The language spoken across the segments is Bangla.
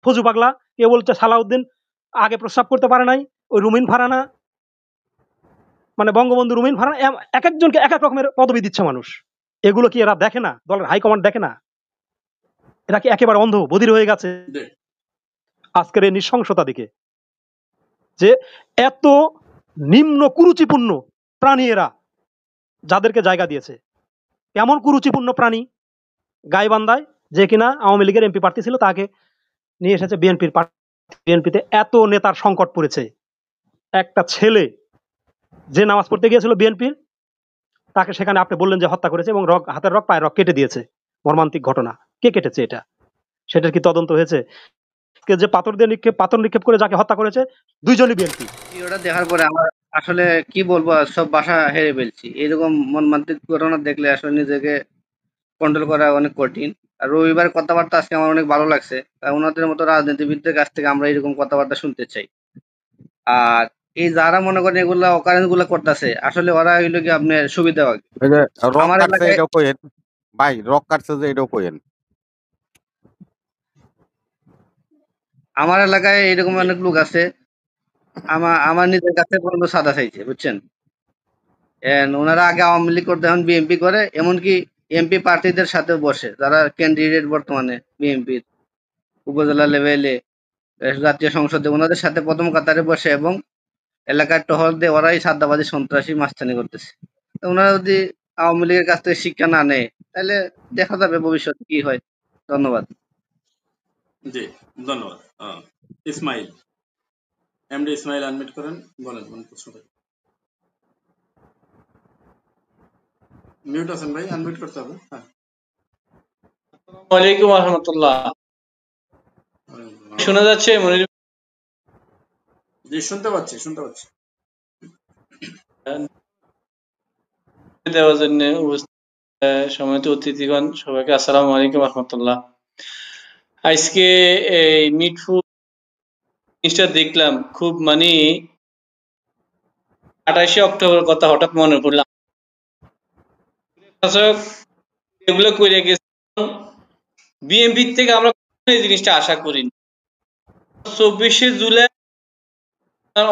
ফজু পাগলা, কে বলছে সালাউদ্দিন আগে প্রস্রাব করতে পারে নাই, ওই রুমিন ফারানা, মানে বঙ্গবন্ধু রুমিন ফারানা, এক একজনকে এক এক রকমের পদবি দিচ্ছে মানুষ। এগুলো কি এরা দেখে না? দলের হাইকমান্ড দেখে না? এরা কি একেবারে অন্ধ বধির হয়ে গেছে আজকের এই নৃশংসতা দিকে? যে এত নিম্ন কুরুচিপূর্ণ প্রাণী এরা, যাদেরকে জায়গা দিয়েছে। কেমন কুরুচিপূর্ণ প্রাণী? গাইবান্ধায় যে কিনা আওয়ামী লীগের এমপি প্রার্থী ছিল, তাকে নিয়ে এসেছে বিএনপির। বিএনপিতে এত নেতার সংকট পড়েছে, একটা ছেলে যে নামাজ পড়তে গিয়েছিল বিএনপির, তাকে সেখানে আপনি বললেন যে হত্যা করেছে, এবং হাতের রক পায়ের রক কেটে দিয়েছে। মর্মান্তিক ঘটনা। কে কেটেছে এটা? সেটার কি তদন্ত হয়েছে? যে পাথর নিক্ষেপ করে যাকে হত্যা করেছে, দুইজনই বিএনপি। ওটা দেখার পরে আমার আসলে কি বলবো, সব ভাষা হেরে ফেলছি। এরকম মর্মান্তিক ঘটনা দেখলে আসলে নিজেকে কন্ট্রোল করা অনেক কঠিন। আর রবিবার কথাবার্তা আজকে আমার অনেক ভালো লাগছে, কারণ ওনাদের মতো রাজনীতিবিদদের কাছ থেকে আমরা এরকম কথাবার্তা শুনতে চাই। আর এই যারা মনে করেন এগুলা অকারেন্স গুলা করতেছে, আসলে ওরা হইলো কি আপনার সুবিধা আমার এলাকায় ভাই রক কাটছে যে এটাও কইেন। আমার এলাকায় এরকম অনেক লোক আছে, আমার নিজের কাছে পর্যন্ত সাদা চাইছে, বুঝছেন। ওনারা আগে আওয়ামী লীগ করতে, এখন বিএনপি করে, এমনকি এমপি প্রার্থীদের সাথে বসে, যারা ক্যান্ডিডেট বর্তমানে বিএনপির উপজেলা লেভেলে, জাতীয় সংসদে, ওনাদের সাথে প্রথম কাতারে বসে এবং এলাকার টহল দিয়ে ওরাই সাদাবাদী সন্ত্রাসী মাস্তানি করতেছে। তো ওনারা যদি আওয়ামী লীগের কাছ থেকে শিক্ষা না নেয়, তাহলে দেখা যাবে ভবিষ্যতে কি হয়। ধন্যবাদ। জি ধন্যবাদ। ইসমাইল, এমডি ইসমাইল আনমিট করেন, বলেন কোন প্রশ্নটা। মিউট আছেন ভাই, আনমিউট করতে হবে। হ্যাঁ, আসসালামু আলাইকুম ওয়া রাহমাতুল্লাহ। শোনা যাচ্ছে মনির? জি শুনতে পাচ্ছি। দেওয়ার জন্য সম্মানিত অতিথিগণ সবাইকে আসসালামু আলাইকুম ওয়া রাহমাতুল্লাহ। আজকে এই মিটফু জিনিসটা দেখলাম, খুব মানে 28 অক্টোবর কথা হঠাৎ মনে পড়লাম। এগুলো করে গেছে বিএনপি থেকে, আমরা এই জিনিসটা আশা করিনি। 24শে জুলাই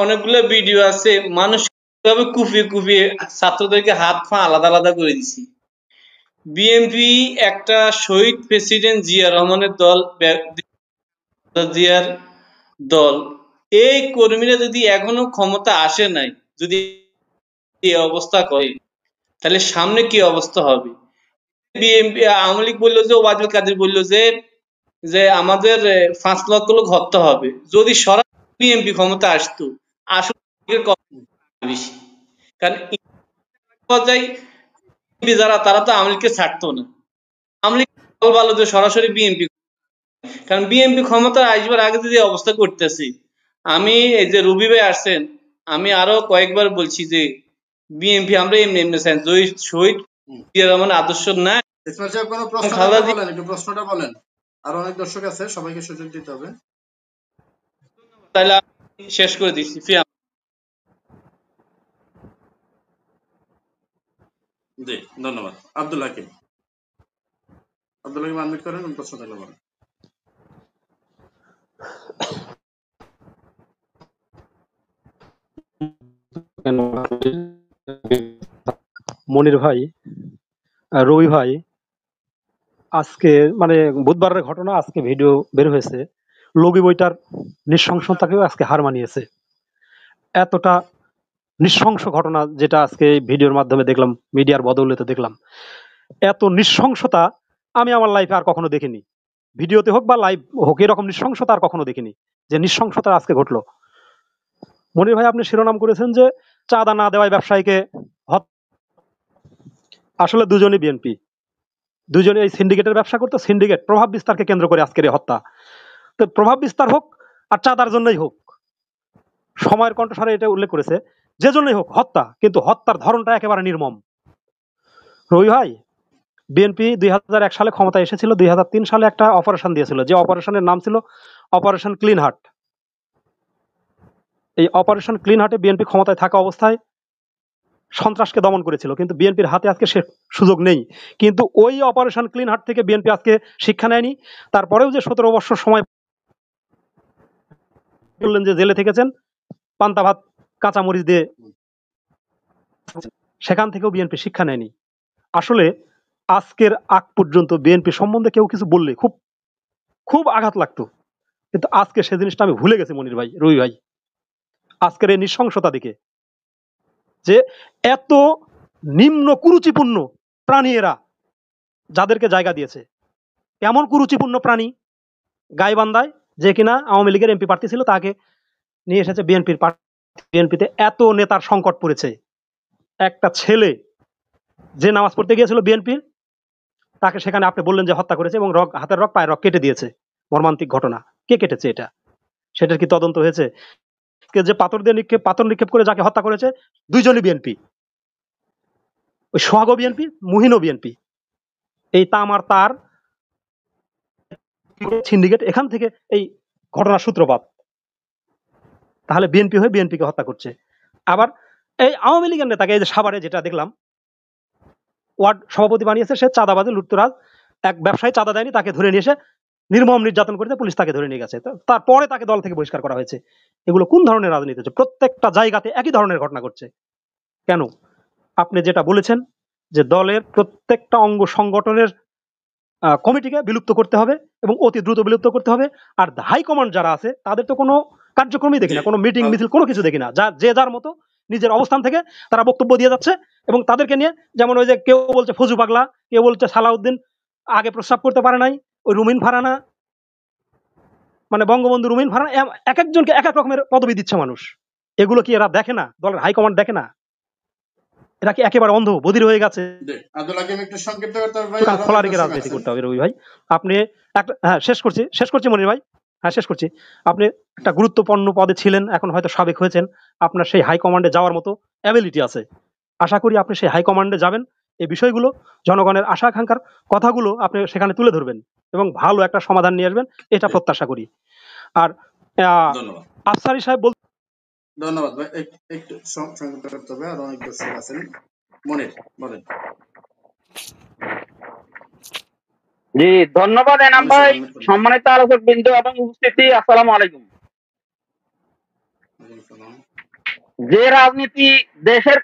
অনেকগুলো ভিডিও আছে, মানুষ কিভাবে কুপিয়ে ছাত্রদেরকে হাত পা আলাদা আলাদা করে দিছি। বিএনপি একটা শহীদ প্রেসিডেন্ট জিয়া রহমানের দল, জিয়ার দল। এই কর্মীরা যদি এখনো ক্ষমতা আসে নাই, যদি এই অবস্থা করে, তাহলে সামনে কি অবস্থা হবে? বিএনপি আওয়ামী লীগ বললো যে, ওবায়দুল কাদের বললো যে আমাদের 5 লক্ষ লোক হত্যা হবে। যদি সরাসরি বিএনপি ক্ষমতা আসতো, আসলে বেশি, কারণ যারা তারা তো আওয়ামী লীগকে ছাড়তো না। আওয়ামী লীগ ভালো যে সরাসরি বিএনপি, কারণ বিএনপি ক্ষমতা আসবার আগে যে অবস্থা করতেছি। আমি এই যে রবি ভাই আসছেন, আমি আরো কয়েকবার বলছি যে বিএনপি আমরা এমনি এমনি চাই, শহীদ জিয়া রহমান আদর্শ না। প্রশ্নটা বলেন, আর অনেক দর্শক আছে, সবাইকে সুযোগ দিতে হবে। তাহলে আমি শেষ করে দিচ্ছি। জি ধন্যবাদ। আব্দুল হাকিম আনমিট করেন, প্রশ্ন থাকলে বলেন। মনির ভাই, রবি ভাই, আজকে মানে বুধবারের ঘটনা, আজকে ভিডিও বের হয়েছে, লগি বইটার নৃশংসতাকেও আজকে হার মানিয়েছে। এতটা নৃশংস ঘটনা যেটা আজকে ভিডিওর মাধ্যমে দেখলাম, মিডিয়ার বদৌলতে দেখলাম, এত নৃশংসতা আমি আমার লাইফে আর কখনো দেখিনি। ভিডিওতে হোক বা লাইভ হোক, এরকম নৃশংসতা আর কখনো দেখিনি, যে নৃশংসতা আজকে ঘটলো। মনির ভাই, আপনি শিরোনাম করেছেন যে চাঁদা না দেওয়ায় ব্যবসায়ীকে আসলে দুজনই বিএনপি, দুজনে এই সিন্ডিকেটের ব্যবসা করতো। সিন্ডিকেট প্রভাব বিস্তারকে কেন্দ্র করে আজকের এই হত্যা। তো প্রভাব বিস্তার হোক আর চাঁদার জন্যই হোক, সময়ের কণ্ঠস্বরে এটা উল্লেখ করেছে, যে জন্যই হোক হত্যা, কিন্তু হত্যার ধরনটা একেবারে নির্মম। রবি ভাই, বিএনপি 2001 সালে ক্ষমতায় এসেছিল, 2003 সালে একটা অপারেশন দিয়েছিল, যে অপারেশনের নাম ছিল অপারেশন ক্লিন হার্ট। এই অপারেশন ক্লিন হার্টে বিএনপি ক্ষমতায় থাকা অবস্থায় সন্ত্রাসকে দমন করেছিল, কিন্তু বিএনপির হাতে আজকে সে সুযোগ নেই। কিন্তু ওই অপারেশন ক্লিন হার্ট থেকে বিএনপি আজকে শিক্ষা নেয়নি। তারপরেও যে 17 বছর সময় বললেন যে জেলে থেকেছেন পান্তা ভাত কাঁচা মরিচ দিয়ে, সেখান থেকেও বিএনপি শিক্ষা নেয়নি। আসলে আজকের আগ পর্যন্ত বিএনপি সম্বন্ধে কেউ কিছু বললে খুব খুব আঘাত লাগতো, কিন্তু আজকে সে জিনিসটা আমি ভুলে গেছি মনির ভাই, রবি ভাই। আজকের এই নৃশংসতা দিকে, যে এত নিম্ন কুরুচিপূর্ণ প্রাণী এরা, যাদেরকে জায়গা দিয়েছে, কেমন কুরুচিপূর্ণ প্রাণী, গাইবান্ধায় যে কিনা আওয়ামী লীগের এমপি প্রার্থী ছিল তাকে নিয়ে এসেছে বিএনপির প্রার্থী। বিএনপিতে এত নেতার সংকট পড়েছে, একটা ছেলে যে নামাজ পড়তে গিয়েছিল বিএনপির, তাকে সেখানে আপনি বললেন যে হত্যা করেছে এবং হাতের রক পায়ের রক কেটে দিয়েছে। মর্মান্তিক ঘটনা। কে কেটেছে এটা? সেটার কি তদন্ত হয়েছে? কে যে পাথর নিক্ষেপ করে যাকে হত্যা করেছে, দুইজনই বিএনপি, ওই সোহাগও বিএনপি, মুহিনও বিএনপি। এই তাম আর তার সিন্ডিকেট এখান থেকে এই ঘটনার সূত্রপাত। তাহলে বিএনপি হয়ে বিএনপিকে হত্যা করছে। আবার এই আওয়ামী লীগের নেতাকে, এই যে সাভারে যেটা দেখলাম, ওয়ার্ড সভাপতি বানিয়েছে, সে চাঁদাবাজি লুটতরাজ, এক ব্যবসায়ী চাঁদা দেয়নি, তাকে ধরে নিয়ে এসে নির্মম নির্যাতন করতে পুলিশ তাকে ধরে নিয়ে গেছে। তারপরে তাকে দল থেকে বহিষ্কার করা হয়েছে। এগুলো কোন ধরনের রাজনীতি হচ্ছে? প্রত্যেকটা জায়গাতে একই ধরনের ঘটনা ঘটছে। কেন? আপনি যেটা বলেছেন যে দলের প্রত্যেকটা অঙ্গ সংগঠনের কমিটিকে বিলুপ্ত করতে হবে এবং অতি দ্রুত বিলুপ্ত করতে হবে। আর হাইকমান্ড যারা আছে তাদের তো কোনো কার্যক্রমই দেখি না, কোনো মিটিং মিছিল কোনো কিছু দেখি না। যে যার মতো নিজের অবস্থান থেকে তারা বক্তব্য দিয়ে যাচ্ছে, এবং তাদেরকে নিয়ে যেমন ওই যে কেউ বলছে ফজু পাগলা, কেউ বলছে সালাউদ্দিন আগে প্রস্রাব করতে পারে নাই, ওই রুমিন ফারানা, মানে বঙ্গবন্ধু রুমিন ফারানা, এক একজনকে এক এক রকমের পদবি দিচ্ছে মানুষ। এগুলো কি এরা দেখে না? দলের হাইকমান্ড দেখে না? এরা কি একেবারে অন্ধ বধির হয়ে গেছে? আব্দুল হাকিম একটু সংক্ষিপ্ত করতে হবে ভাই, সুতরাং আরো খোলা অনেক রেখে দর্শক রাজনীতি আছেন। করতে হবে রবি ভাই। আপনি একটা, হ্যাঁ শেষ করছি মনির ভাই, হ্যাঁ শেষ করছি। আপনি একটা গুরুত্বপূর্ণ পদে ছিলেন, এখন হয়তো সাবেক হয়েছেন, আপনার সেই হাইকমান্ডে যাওয়ার মতো অ্যাবিলিটি আছে। আশা করি আপনি সেই হাইকমান্ডে যাবেন, এই বিষয়গুলো, জনগণের আশা আকাঙ্ক্ষার কথাগুলো আপনি সেখানে তুলে ধরবেন এবং ভালো একটা সমাধান নিয়ে আসবেন, এটা প্রত্যাশা করি। আর ধন্যবাদ। আফসারি সাহেব ধন্যবাদ ভাই, একটু সংক্ষিপ্ত করতে হবে, আর অনেক দর্শক আছেন। মনির বলেন। জি, ধন্যবাদ এনাম মনির সাহেব ভাই। আনমিউট করুন। সম্মানিত আলোচক বিন্দু এবং উপস্থিতি, আসসালামু আলাইকুম। ওয়ালাইকুম সালাম। যে রাজনীতি দেশের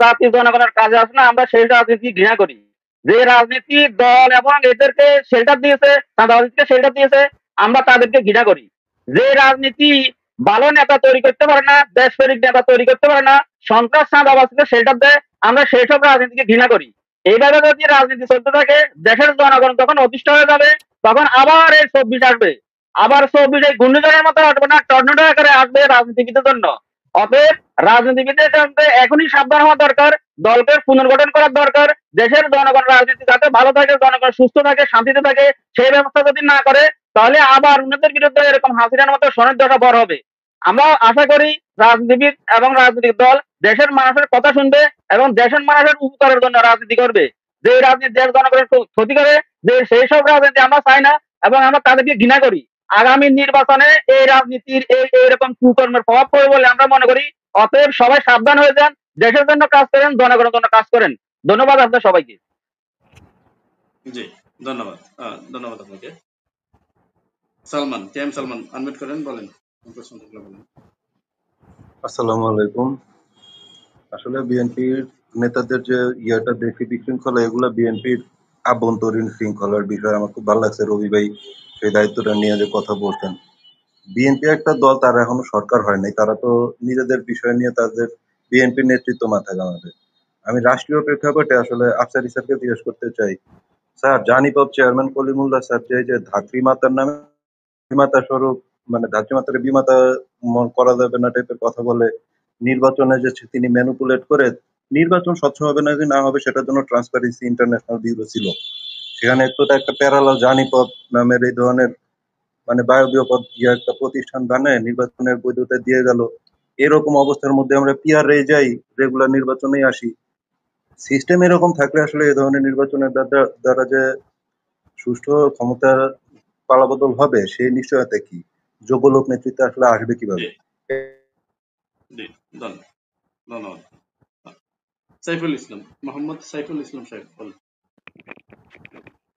জাতি জনগণের কাজে আসে না, আমরা সেই রাজনীতি ঘৃণা করি। যে রাজনীতি দল এবং এদেরকে শেল্টার দিয়েছে, চাঁদাবাজিকে শেল্টার দিয়েছে, আমরা তাদেরকে ঘৃণা করি। যে রাজনীতি ভালো নেতা তৈরি করতে পারে না, দেশপ্রেমিক নেতা তৈরি করতে পারে না, সন্ত্রাস চাঁদাবাজিকে শেল্টার দেয়, আমরা সেই সব রাজনীতিকে ঘৃণা করি। এইভাবে যদি রাজনীতি চলতে থাকে, দেশের জনগণ তখন অতিষ্ঠ হয়ে যাবে। তখন আবার এই 24 আসবে, আবার 24 এই ঘূর্ণিঝড়ের মতো আসবে না, টর্নেডো আকারে আসবে রাজনীতিবিদের জন্য। অতএব রাজনীতিবিদদের জন্য এখনই সাবধান হওয়া দরকার, দলকে পুনর্গঠন করার দরকার। দেশের জনগণ রাজনীতি যাতে ভালো থাকে, জনগণ সুস্থ থাকে, শান্তিতে থাকে, সেই ব্যবস্থা যদি না করে, তাহলে আবার উন্নতির বিরুদ্ধে এরকম হাসিনার মতো স্বনির্দশা বড় হবে। আমরা আশা করি রাজনীতিবিদ এবং রাজনৈতিক দল দেশের মানুষের কথা শুনবে এবং দেশের মানুষের উপকারের জন্য রাজনীতি করবে। যে রাজনীতি দেশ জনগণের ক্ষতি করে, যে সেই সব রাজনীতি আমরা চাই না এবং আমরা তাদেরকে ঘৃণা করি। আগামী নির্বাচনে এই রাজনীতির এইরকম কুকর্মের প্রভাব পড়বে বলে আমরা মনে করি। অতএব সবাই সাবধান হয়ে যান, দেশের জন্য কাজ করেন, জনগণের জন্য কাজ করেন। ধন্যবাদ আপনার সবাইকে। জি, ধন্যবাদ। ধন্যবাদ আপনাকে। সালমান, কেএম সালমান আনমিউট করেন, বলেন প্রশ্ন থাকলে বলেন। আসসালামু আলাইকুম। আসলে বিএনপির নেতাদের যে দেশি বিশৃঙ্খলা, এগুলা বিএনপির আভ্যন্তরীণ শৃঙ্খলার বিষয়। আমার খুব ভালো লাগছে রবি ভাই সেই দায়িত্বটা নিয়ে যে কথা বলছেন। বিএনপি একটা দল, তারা এখনো সরকার হয় নাই, তারা তো নিজেদের বিষয় নিয়ে তাদের বিএনপির নেতৃত্ব মাথায় ঘামাবে। আমি রাষ্ট্রীয় প্রেক্ষাপটে আসলে আফসারি স্যারকে জিজ্ঞেস করতে চাই, স্যার জানিপথ চেয়ারম্যান কলিমুল্লাহ স্যার যে ধাত্রী মাতার নামে বিমাতা স্বরূপ, মানে ধাত্রী মাতার বিমাতা করা যাবে না টাইপের কথা বলে, নির্বাচনে যে তিনি ম্যানুপুলেট করে নির্বাচন স্বচ্ছ হবে না কি না হবে সেটার জন্য ট্রান্সপারেন্সি ইন্টারন্যাশনাল ব্যুরো ছিল, সেখানে একটা প্যারালাল জানিপথ নামের এই ধরনের মানে বায়বীয় পদ একটা প্রতিষ্ঠান বানায় নির্বাচনের বৈধতা দিয়ে গেল। এরকম অবস্থার মধ্যে আমরা পিআর এ যাই, রেগুলার নির্বাচনেই আসি। সিস্টেম এরকম থাকলে আসলে এই ধরনের নির্বাচনের দ্বারা যে সুষ্ঠু ক্ষমতার পালাবদল হবে সেই নিশ্চয়তা কি? যোগ্য লোক নেতৃত্বে আসলে আসবে কিভাবে? জি, ধন্যবাদ। সাইফুল ইসলাম, মোহাম্মদ সাইফুল ইসলাম সাহেব বলেন।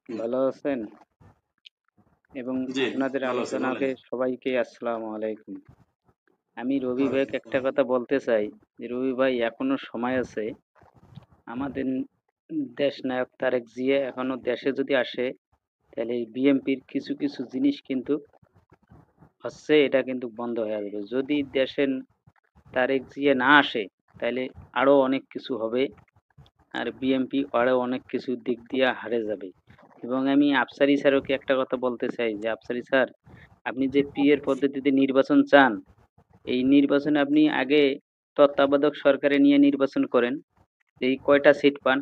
ভালো আছেন? এবং জি আপনাদের ভালো আছে, বলেন। আলোচনাকে সবাইকে আসসালামু আলাইকুম। আমি রবি ভাইকে ওয়ালাইকুম একটা আসসালাম। কথা বলতে চাই যে রবি ভাই এখনো সময় আছে। আমাদের দেশ নায়ক তারেক জিয়া এখনো দেশে যদি আসে তাহলে এই বিএনপির কিছু কিছু জিনিস কিন্তু হচ্ছে এটা কিন্তু বন্ধ হয়ে যাবে। যদি দেশে তারেক জিয়া না আসে তাহলে আরো অনেক কিছু হবে আর বিএনপি আরো অনেক কিছু দিক দিয়ে হারে যাবে। এবং আমি আফসারি স্যারকে একটা কথা বলতে চাই যে আফসারি স্যার, আপনি যে পিএর পদ্ধতিতে নির্বাচন চান, এই নির্বাচনে আপনি আগে তত্ত্বাবধায়ক সরকারে নিয়ে নির্বাচন করেন। এই কয়টা সিট পান,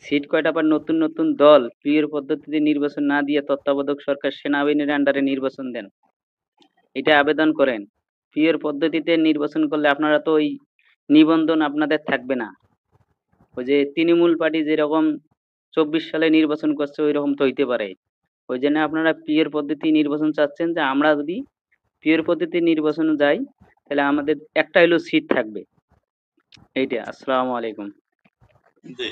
সিট কয়টা পান, নতুন নতুন দল পিএর পদ্ধতিতে নির্বাচন না দিয়ে তত্ত্বাবধায়ক সরকার সেনাবাহিনীর আন্ডারে নির্বাচন দেন, এটা আবেদন করেন। পিএর পদ্ধতিতে নির্বাচন করলে আপনারা তো ওই নিবন্ধন আপনাদের থাকবে না। ওই যে তৃণমূল পার্টি যেরকম 24 সালে নির্বাচন করছে ওই রকম তো হইতে পারে। ওই জন্য আপনারা পিএর পদ্ধতি নির্বাচন চাচ্ছেন যে আমরা যদি পিএর পদ্ধতি নির্বাচনে যাই তাহলে আমাদের একটা হইলেও সিট থাকবে। এইটা। আসসালামু আলাইকুম। জি